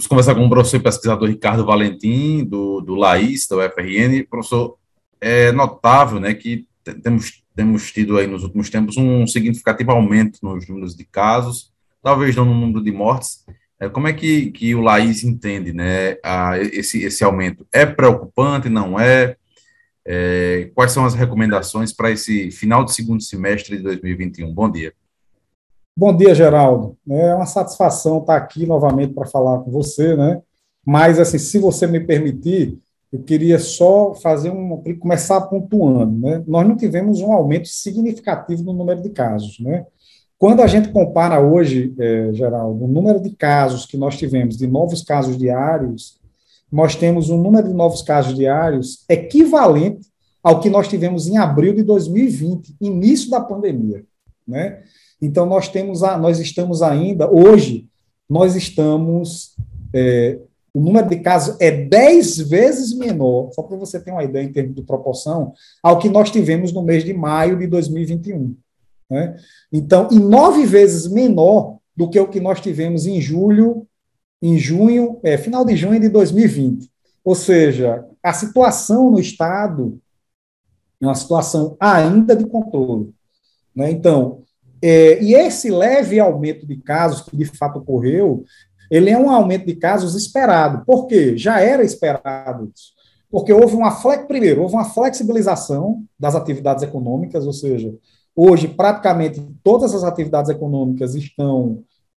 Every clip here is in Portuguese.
Vamos conversar com o professor e pesquisador Ricardo Valentim, do LAIS, da UFRN. Professor, é notável, né, que temos tido aí nos últimos tempos um significativo aumento nos números de casos, talvez não no número de mortes. Como é que o LAIS entende, né, esse aumento? É preocupante, não é? Quais são as recomendações para esse final de segundo semestre de 2021? Bom dia. Bom dia, Geraldo. É uma satisfação estar aqui novamente para falar com você, né? Mas, assim, se você me permitir, eu queria só começar pontuando, né? Nós não tivemos um aumento significativo no número de casos, né? Quando a gente compara hoje, Geraldo, o número de casos que nós tivemos, de novos casos diários, nós temos um número de novos casos diários equivalente ao que nós tivemos em abril de 2020, início da pandemia, né? Então, nós estamos ainda, hoje, o número de casos é 10 vezes menor, só para você ter uma ideia em termos de proporção, ao que nós tivemos no mês de maio de 2021. Né? Então, e 9 vezes menor do que o que nós tivemos em junho, final de junho de 2020. Ou seja, a situação no Estado é uma situação ainda de controle. Né? Então, e esse leve aumento de casos que de fato ocorreu, ele é um aumento de casos esperado. Por quê? Já era esperado isso. Porque houve uma flexibilização das atividades econômicas, ou seja, hoje praticamente todas as atividades econômicas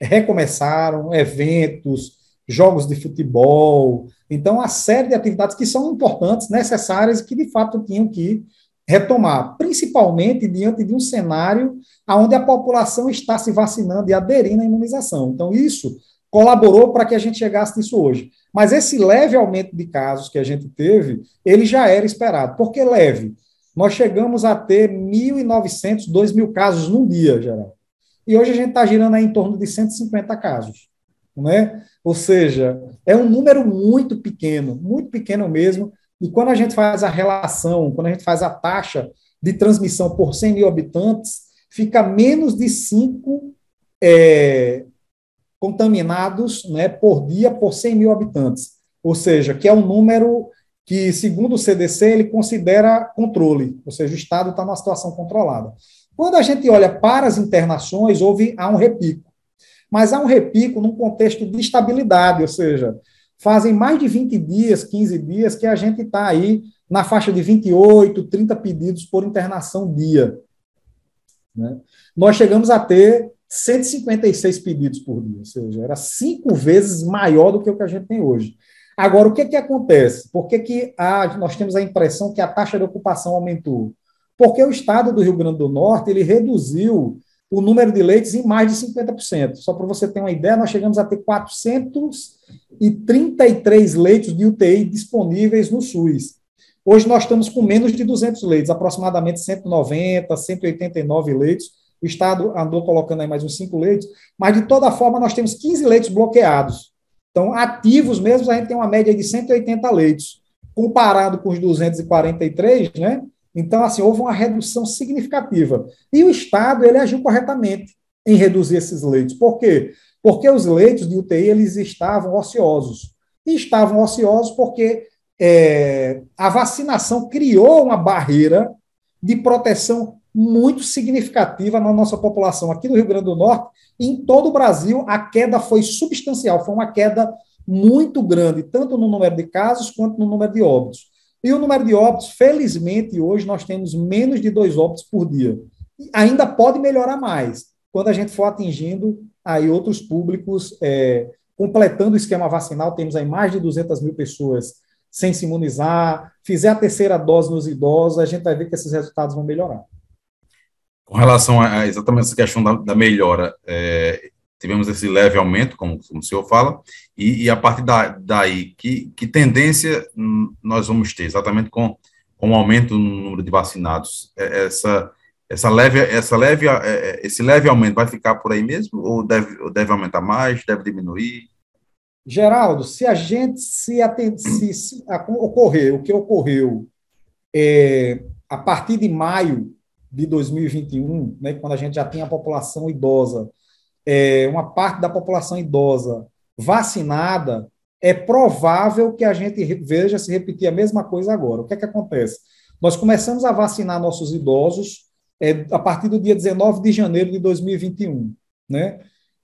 recomeçaram, eventos, jogos de futebol, então uma série de atividades que são importantes, necessárias e que de fato tinham que retomar, principalmente diante de um cenário onde a população está se vacinando e aderindo à imunização. Então, isso colaborou para que a gente chegasse nisso hoje. Mas esse leve aumento de casos que a gente teve, ele já era esperado. Por que leve? Nós chegamos a ter 1.900, 2.000 casos num dia, Geraldo. E hoje a gente está girando aí em torno de 150 casos. Né? Ou seja, é um número muito pequeno mesmo. E quando a gente faz a relação, quando a gente faz a taxa de transmissão por 100 mil habitantes, fica menos de 5 contaminados, né, por dia por 100 mil habitantes. Ou seja, que é um número que, segundo o CDC, ele considera controle, ou seja, o Estado está numa situação controlada. Quando a gente olha para as internações, há um repico. Mas há um repico num contexto de estabilidade, ou seja, fazem mais de 20 dias, 15 dias, que a gente está aí na faixa de 28, 30 pedidos por internação dia. Né? Nós chegamos a ter 156 pedidos por dia, ou seja, era 5 vezes maior do que o que a gente tem hoje. Agora, o que acontece? Por que nós temos a impressão que a taxa de ocupação aumentou? Porque o estado do Rio Grande do Norte ele reduziu o número de leitos em mais de 50%. Só para você ter uma ideia, nós chegamos a ter 433 leitos de UTI disponíveis no SUS. Hoje nós estamos com menos de 200 leitos, aproximadamente 190, 189 leitos. O Estado andou colocando aí mais uns 5 leitos, mas de toda forma nós temos 15 leitos bloqueados. Então, ativos mesmo, a gente tem uma média de 180 leitos, comparado com os 243, né? Então, assim, houve uma redução significativa. E o Estado, ele agiu corretamente em reduzir esses leitos. Por quê? Porque os leitos de UTI, eles estavam ociosos. E estavam ociosos porque a vacinação criou uma barreira de proteção muito significativa na nossa população aqui no Rio Grande do Norte e em todo o Brasil. A queda foi substancial, foi uma queda muito grande, tanto no número de casos quanto no número de óbitos. E o número de óbitos, felizmente, hoje nós temos menos de 2 óbitos por dia. E ainda pode melhorar mais, quando a gente for atingindo aí outros públicos, completando o esquema vacinal, temos aí mais de 200 mil pessoas sem se imunizar, fizer a terceira dose nos idosos, a gente vai ver que esses resultados vão melhorar. Com relação a exatamente essa questão da melhora, tivemos esse leve aumento, como o senhor fala, e a partir daí, que tendência nós vamos ter, exatamente com o aumento no número de vacinados? Esse leve aumento vai ficar por aí mesmo, ou deve aumentar mais, deve diminuir? Geraldo, se ocorrer o que ocorreu a partir de maio de 2021, né, quando a gente já tinha a população idosa, uma parte da população idosa vacinada, é provável que a gente veja se repetir a mesma coisa agora. O que é que acontece? Nós começamos a vacinar nossos idosos a partir do dia 19 de janeiro de 2021, né?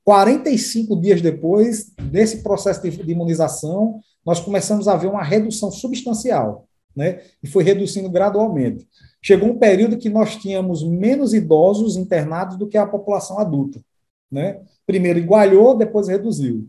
45 dias depois desse processo de imunização, nós começamos a ver uma redução substancial, né? E foi reduzindo gradualmente. Chegou um período que nós tínhamos menos idosos internados do que a população adulta, né? Primeiro igualou, depois reduziu.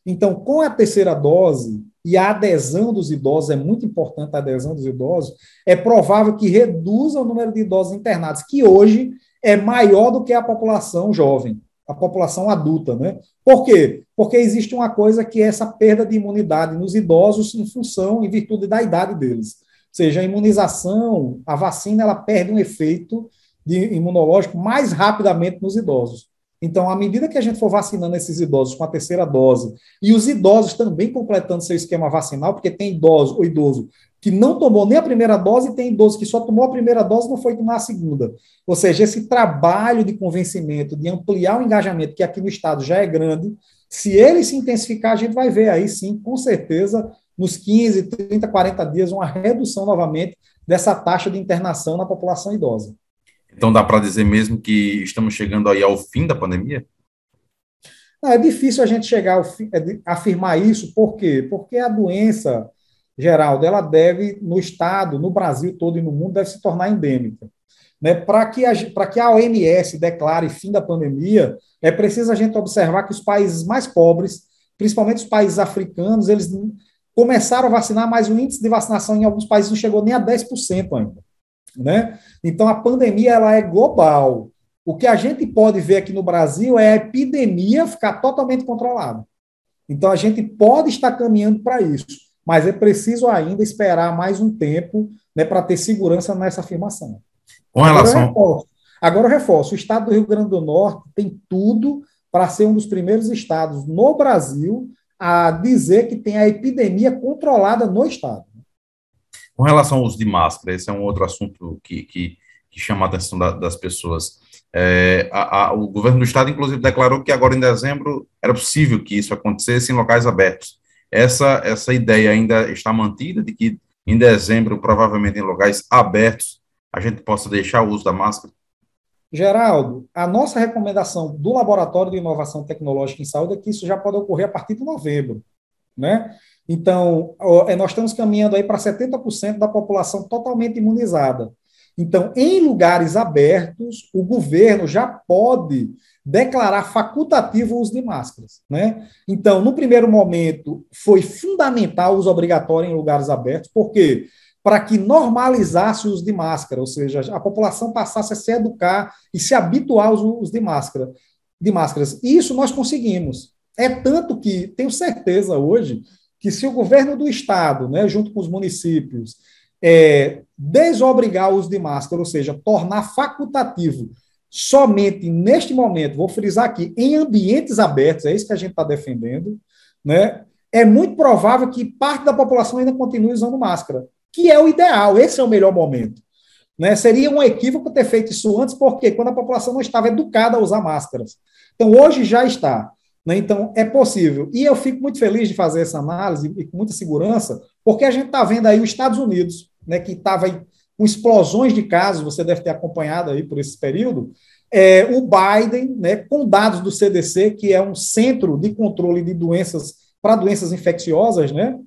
Então, com a terceira dose e a adesão dos idosos, é muito importante a adesão dos idosos, é provável que reduza o número de idosos internados, que hoje é maior do que a população jovem, a população adulta, né? Por quê? Porque existe uma coisa que é essa perda de imunidade nos idosos em virtude da idade deles. Ou seja, a imunização, a vacina, ela perde um efeito imunológico mais rapidamente nos idosos. Então, à medida que a gente for vacinando esses idosos com a terceira dose, e os idosos também completando seu esquema vacinal, porque tem idoso que não tomou nem a primeira dose, e tem idoso que só tomou a primeira dose e não foi tomar a segunda. Ou seja, esse trabalho de convencimento, de ampliar o engajamento, que aqui no estado já é grande, se ele se intensificar, a gente vai ver aí sim, com certeza, nos 15, 30, 40 dias, uma redução novamente dessa taxa de internação na população idosa. Então, dá para dizer mesmo que estamos chegando aí ao fim da pandemia? Não, é difícil a gente chegar a afirmar isso, por quê? Porque a doença, Geraldo, ela deve, no Estado, no Brasil todo e no mundo, deve se tornar endêmica. Né? Para que a OMS declare fim da pandemia, é preciso a gente observar que os países mais pobres, principalmente os países africanos, eles começaram a vacinar, mas o índice de vacinação em alguns países não chegou nem a 10% ainda. Né? Então, a pandemia ela é global. O que a gente pode ver aqui no Brasil é a epidemia ficar totalmente controlada. Então, a gente pode estar caminhando para isso, mas é preciso ainda esperar mais um tempo, né, para ter segurança nessa afirmação. Com relação... Agora eu reforço, o estado do Rio Grande do Norte tem tudo para ser um dos primeiros estados no Brasil a dizer que tem a epidemia controlada no estado. Com relação ao uso de máscara, esse é um outro assunto que chama a atenção das pessoas. O governo do estado, inclusive, declarou que agora em dezembro era possível que isso acontecesse em locais abertos. Essa ideia ainda está mantida, de que em dezembro, provavelmente em locais abertos, a gente possa deixar o uso da máscara? Geraldo, a nossa recomendação do Laboratório de Inovação Tecnológica em Saúde é que isso já pode ocorrer a partir de novembro, né? Então, nós estamos caminhando aí para 70% da população totalmente imunizada. Então, em lugares abertos, o governo já pode declarar facultativo o uso de máscaras, né? Então, no primeiro momento, foi fundamental o uso obrigatório em lugares abertos, por quê? Para que normalizasse o uso de máscara, ou seja, a população passasse a se educar e se habituar ao uso de máscaras. E isso nós conseguimos. É tanto que tenho certeza hoje que se o governo do estado, né, junto com os municípios, desobrigar o uso de máscara, ou seja, tornar facultativo somente neste momento, vou frisar aqui, em ambientes abertos, é isso que a gente está defendendo, né, é muito provável que parte da população ainda continue usando máscara, que é o ideal, esse é o melhor momento. Né? Seria um equívoco ter feito isso antes, porque quando a população não estava educada a usar máscaras. Então, hoje já está. Né? Então, é possível. E eu fico muito feliz de fazer essa análise e com muita segurança, porque a gente está vendo aí os Estados Unidos, né, que estava com explosões de casos, você deve ter acompanhado aí por esse período, o Biden, né, com dados do CDC, que é um centro de controle de doenças para doenças infecciosas, né,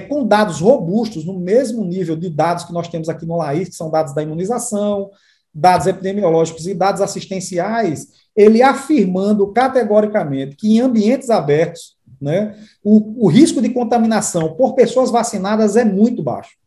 com dados robustos, no mesmo nível de dados que nós temos aqui no LAIS, que são dados da imunização, dados epidemiológicos e dados assistenciais, ele afirmando categoricamente que em ambientes abertos, né, o risco de contaminação por pessoas vacinadas é muito baixo.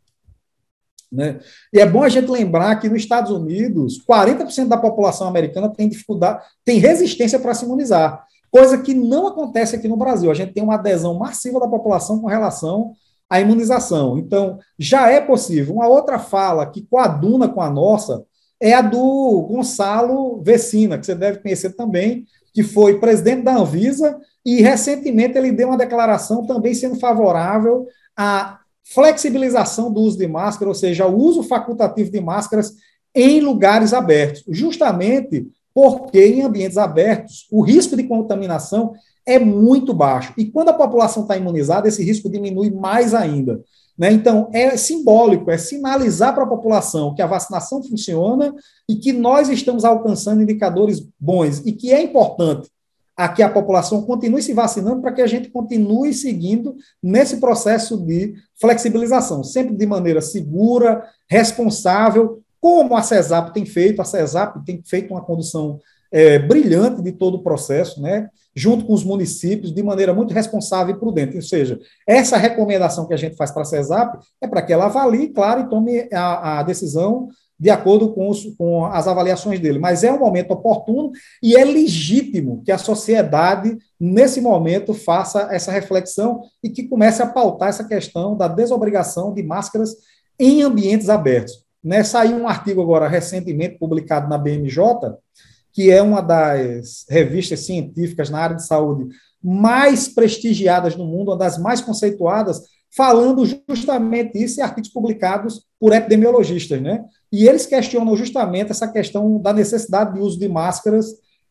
Né? E é bom a gente lembrar que nos Estados Unidos, 40% da população americana tem dificuldade, tem resistência para se imunizar, coisa que não acontece aqui no Brasil. A gente tem uma adesão massiva da população com relação à imunização. Então, já é possível. Uma outra fala que coaduna com a nossa é a do Gonçalo Vecina, que você deve conhecer também, que foi presidente da Anvisa e recentemente ele deu uma declaração também sendo favorável à flexibilização do uso de máscara, ou seja, o uso facultativo de máscaras em lugares abertos, justamente porque em ambientes abertos o risco de contaminação é muito baixo. E quando a população está imunizada, esse risco diminui mais ainda. Né? Então, é simbólico, é sinalizar para a população que a vacinação funciona e que nós estamos alcançando indicadores bons e que é importante que a população continue se vacinando para que a gente continue seguindo nesse processo de flexibilização, sempre de maneira segura, responsável, como a CESAP tem feito. A CESAP tem feito uma condução brilhante de todo o processo, né? Junto com os municípios, de maneira muito responsável e prudente. Ou seja, essa recomendação que a gente faz para a CESAP é para que ela avalie, claro, e tome a decisão de acordo com as avaliações dele. Mas é um momento oportuno e é legítimo que a sociedade, nesse momento, faça essa reflexão e que comece a pautar essa questão da desobrigação de máscaras em ambientes abertos. Né? Saiu um artigo agora recentemente publicado na BMJ, que é uma das revistas científicas na área de saúde mais prestigiadas no mundo, uma das mais conceituadas, falando justamente isso em artigos publicados por epidemiologistas, né? E eles questionam justamente essa questão da necessidade de uso de máscaras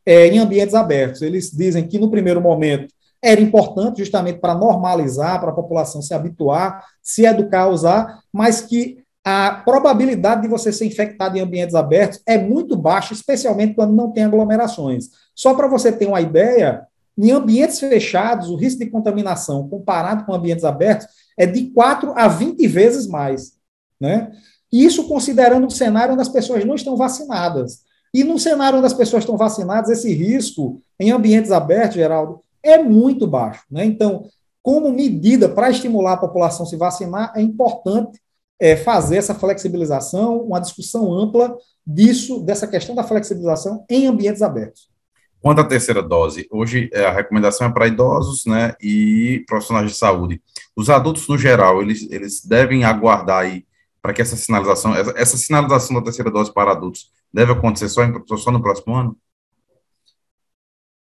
em ambientes abertos. Eles dizem que, no primeiro momento, era importante justamente para normalizar, para a população se habituar, se educar a usar, mas que a probabilidade de você ser infectado em ambientes abertos é muito baixa, especialmente quando não tem aglomerações. Só para você ter uma ideia, em ambientes fechados, o risco de contaminação, comparado com ambientes abertos, é de 4 a 20 vezes mais. Né? Isso considerando um cenário onde as pessoas não estão vacinadas. E num cenário onde as pessoas estão vacinadas, esse risco em ambientes abertos, Geraldo, é muito baixo. Né? Então, como medida para estimular a população a se vacinar, é importante fazer essa flexibilização, uma discussão ampla dessa questão da flexibilização em ambientes abertos. Quanto à terceira dose, hoje a recomendação é para idosos, né, e profissionais de saúde. Os adultos, no geral, eles devem aguardar aí para que essa sinalização da terceira dose para adultos deve acontecer só no próximo ano?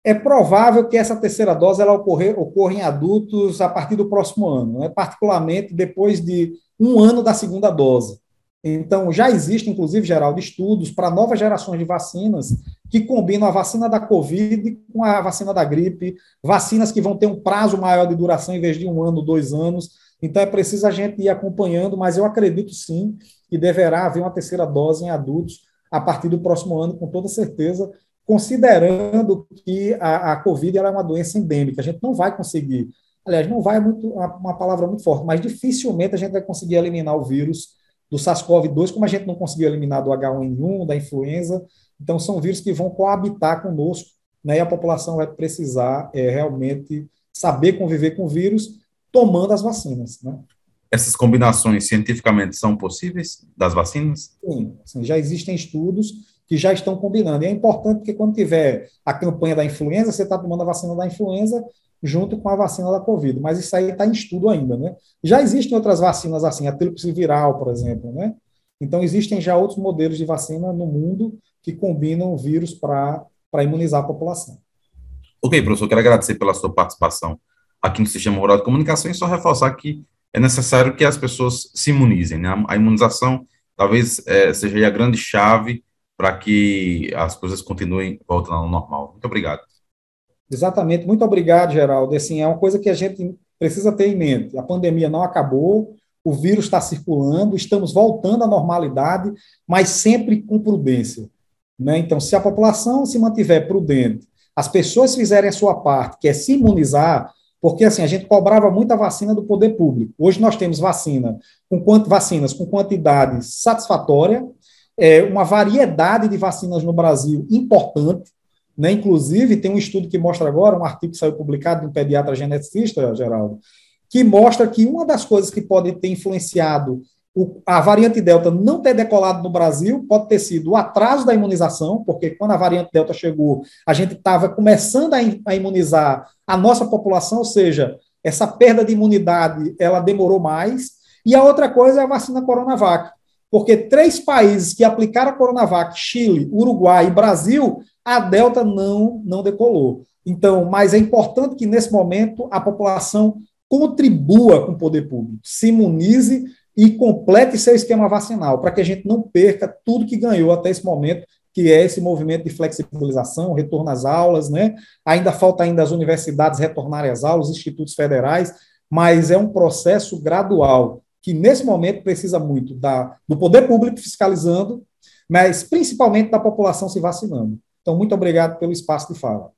É provável que essa terceira dose ela ocorra em adultos a partir do próximo ano, né, particularmente depois de um ano da segunda dose. Então, já existem, inclusive, Geraldo, estudos para novas gerações de vacinas que combinam a vacina da Covid com a vacina da gripe, vacinas que vão ter um prazo maior de duração em vez de 1 ano, 2 anos. Então, é preciso a gente ir acompanhando, mas eu acredito sim que deverá haver uma terceira dose em adultos a partir do próximo ano, com toda certeza, considerando que a Covid ela é uma doença endêmica. A gente não vai conseguir, aliás, não vai uma palavra muito forte, mas dificilmente a gente vai conseguir eliminar o vírus do SARS-CoV-2, como a gente não conseguiu eliminar do H1N1, da influenza. Então, são vírus que vão coabitar conosco, né, e a população vai precisar realmente saber conviver com o vírus tomando as vacinas. Né? Essas combinações cientificamente são possíveis das vacinas? Sim, já existem estudos que já estão combinando. E é importante porque quando tiver a campanha da influenza, você está tomando a vacina da influenza junto com a vacina da Covid, mas isso aí está em estudo ainda, né? Já existem outras vacinas assim, a tríplice viral, por exemplo, né? Então, existem já outros modelos de vacina no mundo que combinam vírus para imunizar a população. Ok, professor, quero agradecer pela sua participação aqui no Sistema Rural de Comunicação e só reforçar que é necessário que as pessoas se imunizem, né? A imunização talvez seja a grande chave para que as coisas continuem voltando ao normal. Muito obrigado. Exatamente, muito obrigado, Geraldo. Assim, é uma coisa que a gente precisa ter em mente. A pandemia não acabou, o vírus está circulando, estamos voltando à normalidade, mas sempre com prudência. Né? Então, se a população se mantiver prudente, as pessoas fizerem a sua parte, que é se imunizar, porque assim, a gente cobrava muita vacina do poder público. Hoje nós temos vacinas com quantidade satisfatória, uma variedade de vacinas no Brasil importante. Né? Inclusive, tem um estudo que mostra agora, um artigo que saiu publicado de um pediatra geneticista, Geraldo, que mostra que uma das coisas que pode ter influenciado a variante Delta não ter decolado no Brasil pode ter sido o atraso da imunização, porque quando a variante Delta chegou, a gente estava começando a imunizar a nossa população, ou seja, essa perda de imunidade, ela demorou mais. E a outra coisa é a vacina Coronavac, porque 3 países que aplicaram a Coronavac, Chile, Uruguai e Brasil, a Delta não decolou. Então, mas é importante que, nesse momento, a população contribua com o poder público, se imunize e complete seu esquema vacinal, para que a gente não perca tudo que ganhou até esse momento, que é esse movimento de flexibilização, retorno às aulas, né? Ainda falta ainda as universidades retornarem às aulas, os institutos federais, mas é um processo gradual, que nesse momento precisa muito do poder público fiscalizando, mas principalmente da população se vacinando. Então, muito obrigado pelo espaço de fala.